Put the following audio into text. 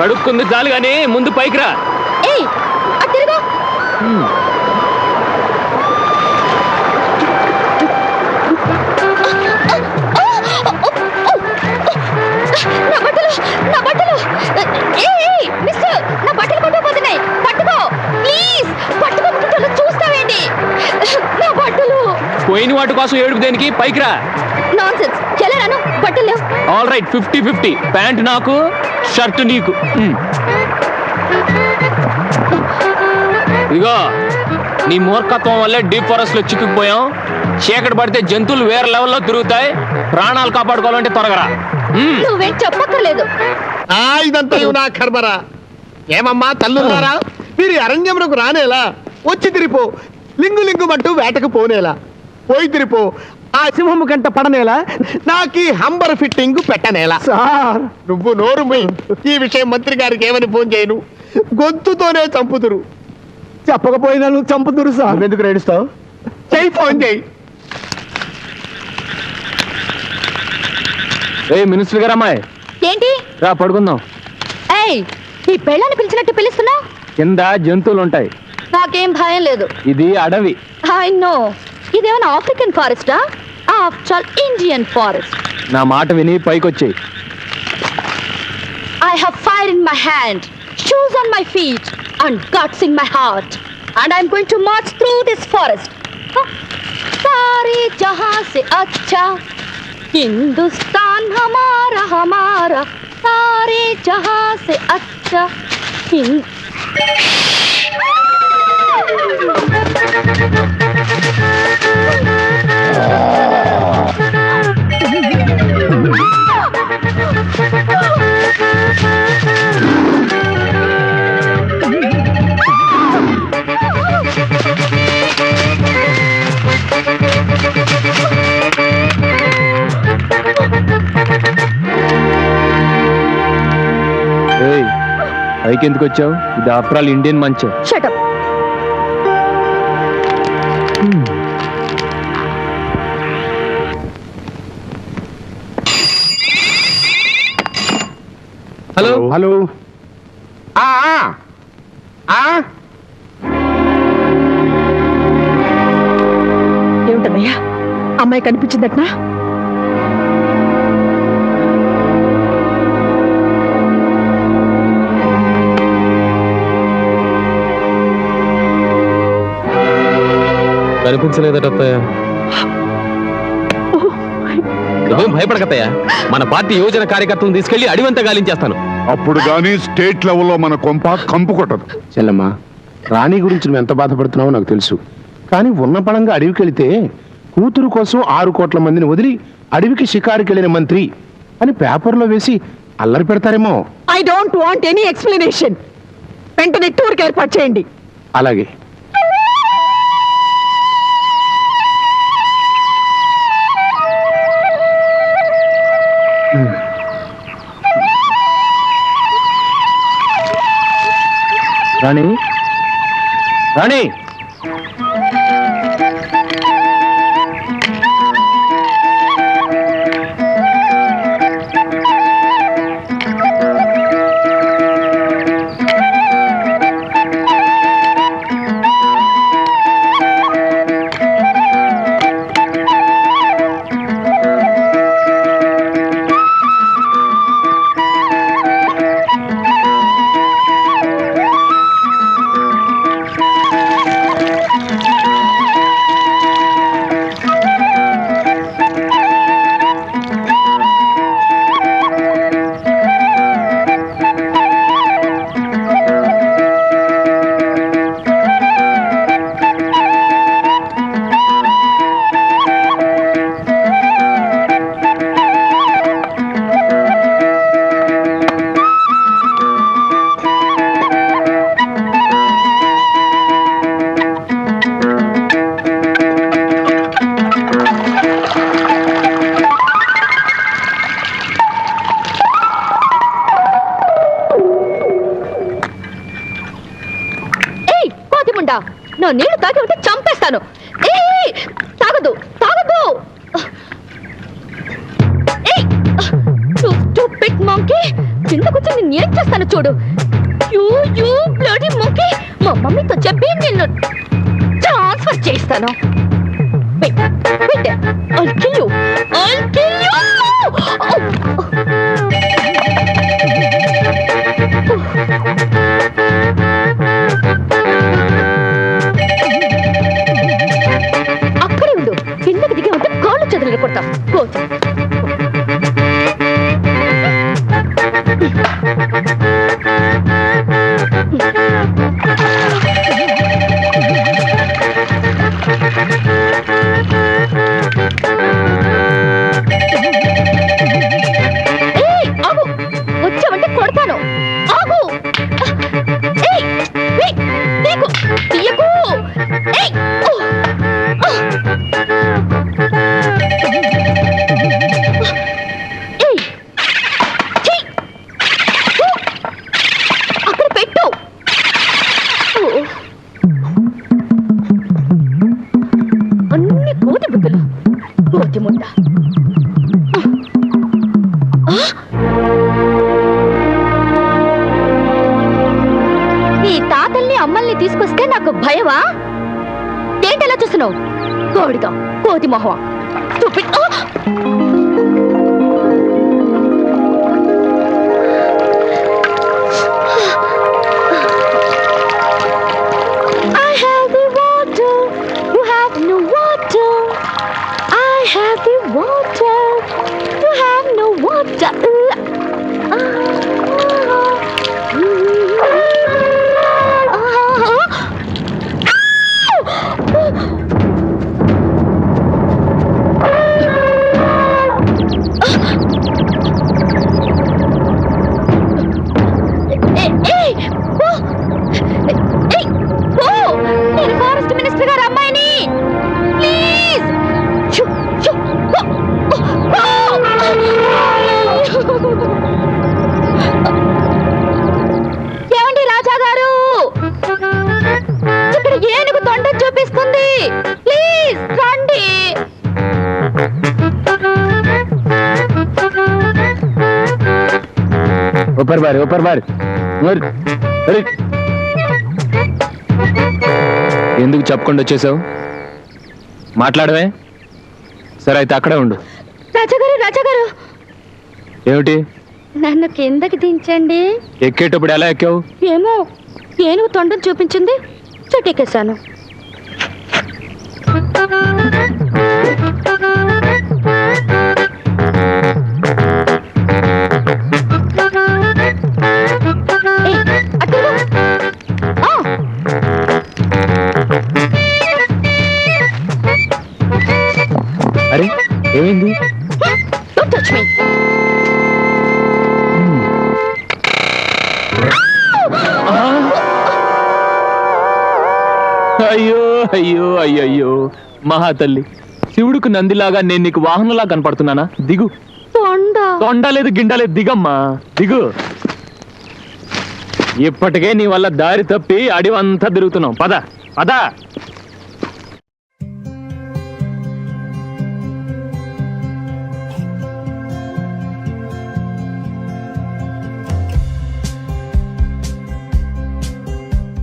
కడుక్కుంది చాలు గాని ముందు పైకి రా. పోయిన వాటి కోసం ఏడుపు దేనికి? పైకి రా. All right, 50-50. ప్యాంట్ నాకు, షర్ట్ నీకు. ఇగో నీ మూర్ఖత్వం వల్లే డీప్ ఫారెస్ట్ లో చిక్కుకుపోయాం. చీకటి పడితే జంతువులు వేరే లెవెల్లో తిరుగుతాయి. ప్రాణాలు కాపాడుకోవాలంటే త్వరగా. నువ్వేం చెప్పక్కర్లేదు. ఇదంతా నా కర్మరా. ఏమమ్మా తల్లున్నారా, మీరు అరణ్యమునకు రానేలా? వచ్చి తిరిపో. లింగు లింగుమంటూ వేటకు పోనేలా? పోయి తిరిపో. ఆ సింహము గంట పడనేలా? నాకు ఈ హంబర్ ఫిట్టింగ్ పెట్టనేలా? సార్ నువ్వు నోరు మూయి. ఈ విషయం మంత్రి గారికి ఏమని ఫోన్ చేయను? గొంతుతోనే చంపుతురు. చెప్పకపోయినా నువ్వు చంపుతురు సార్. ఎందుకు రేడుస్తావు? చెయ్యి, ఫోన్ చెయ్యి. మినిస్టర్ గారు అమ్మాయి ఏంటి? రా పడుకుందాం. ఈ పెళ్ళని పిలిచినట్టు పిలుస్తున్నావు? కింద జంతువులు ఉంటాయి. నాకేం భయం లేదు. ఇది అడవి. I know. ఇదేమైనా ఆఫ్రికన్ ఫారెస్టా? After Indian forest. నా మాట విని పైకొచ్చేయి. I have fire in my hand, shoes on my feet, and guts in my heart, and I'm going to march through this forest. सारे जहां से अच्छा हिंदुस्तान हमारा हमारा, सारे जहां से अच्छा పైకి ఎందుకు వచ్చావు? ఇది ఆఫ్టర్ ఆల్ ఇండియన్ మంచం. Shut up. Hello hello. ఏమిటన్నయ్యా, అమ్మాయి కనిపించిందట్నా? కనిపించలేదటత్తయ్య. నువ్వేం భయపడకత్తయ్య. మన పార్టీ యువజన కార్యకర్తలను తీసుకెళ్లి అడివంతా గాలించేస్తాను. అప్పుడు గానీ స్టేట్ లెవెల్లో మన కొంప కంపు కొట్టదు. చెల్లమ్మా, రాణి గురించి నువ్వు ఎంత బాధపడుతున్నావో నాకు తెలుసు. కానీ ఉన్న పడంగా అడవికి వెళితే కూతురు కోసం 6 కోట్ల మందిని వదిలి అడవికి షికారుకి వెళ్ళిన మంత్రి అని పేపర్లో వేసి అల్లరి పెడతారేమో. I don't want any explanation. వెంటనే టూర్కి ఏర్పాటు చేయండి. అలాగే. రాణి, రాణి, నా నీళ్లు తాగి ఉంటే చంపేస్తాను. తాగదు తాగదు. స్టూపిడ్ మంకీ కింద కూర్చొని నేను ఏం చేస్తాను చూడు. యూ బ్లడీ మంకీ, మా మమ్మీతో చెప్పి నిన్ను ట్రాన్స్ఫర్ చేస్తాను. Wait, I'll kill you. అక్కడే ఉండు, కిందకి దిగి ఉంటే కాళ్ళు చేతులు కొడతా. వచ్చావంటే కొడతాను. ఆగు. తీయకు. అక్కడ పెట్టు. అన్ని కోతి బుద్ధులు, కోతి ముండ. నీ తాతల్ని అమ్మల్ని తీసుకొస్తే నాకు భయమా? ఏంటలా చూస్తున్నావు? కోడిగా కోతి మొహం. నేను ఫారెస్ట్ మినిస్టర్ గారు అమ్మాయిని. ప్లీజ్. ఏమండి రాజా గారు, ఇక్కడ ఏనుగు తొండ చూపిస్తుంది. ప్లీజ్ రండి. ऊपर बार ఎందుకు చెప్పకుండా వచ్చేసావు? మాట్లాడవే. సరే అయితే అక్కడే ఉండు. రాజాగారు ఏమిటి? నన్ను కిందకి దించండి. ఎక్కేటప్పుడు ఎలా ఎక్కావు? ఏమో, ఏనుగు తొండం చూపించింది, చెట్టెక్కేశాను. అరే ఏమైంది? Don't touch me. అయ్యో అయ్యో అయ్యయ్యో మహాతల్లి, శివుడికి నందిలాగా నేను నీకు వాహనంలా కనపడుతున్నానా? దిగు. తొండలేదు గిండలేదు, దిగమ్మా దిగు. ఇప్పటికే నీ వల్ల దారి తప్పి అడివంతా తిరుగుతున్నావు. పద పద.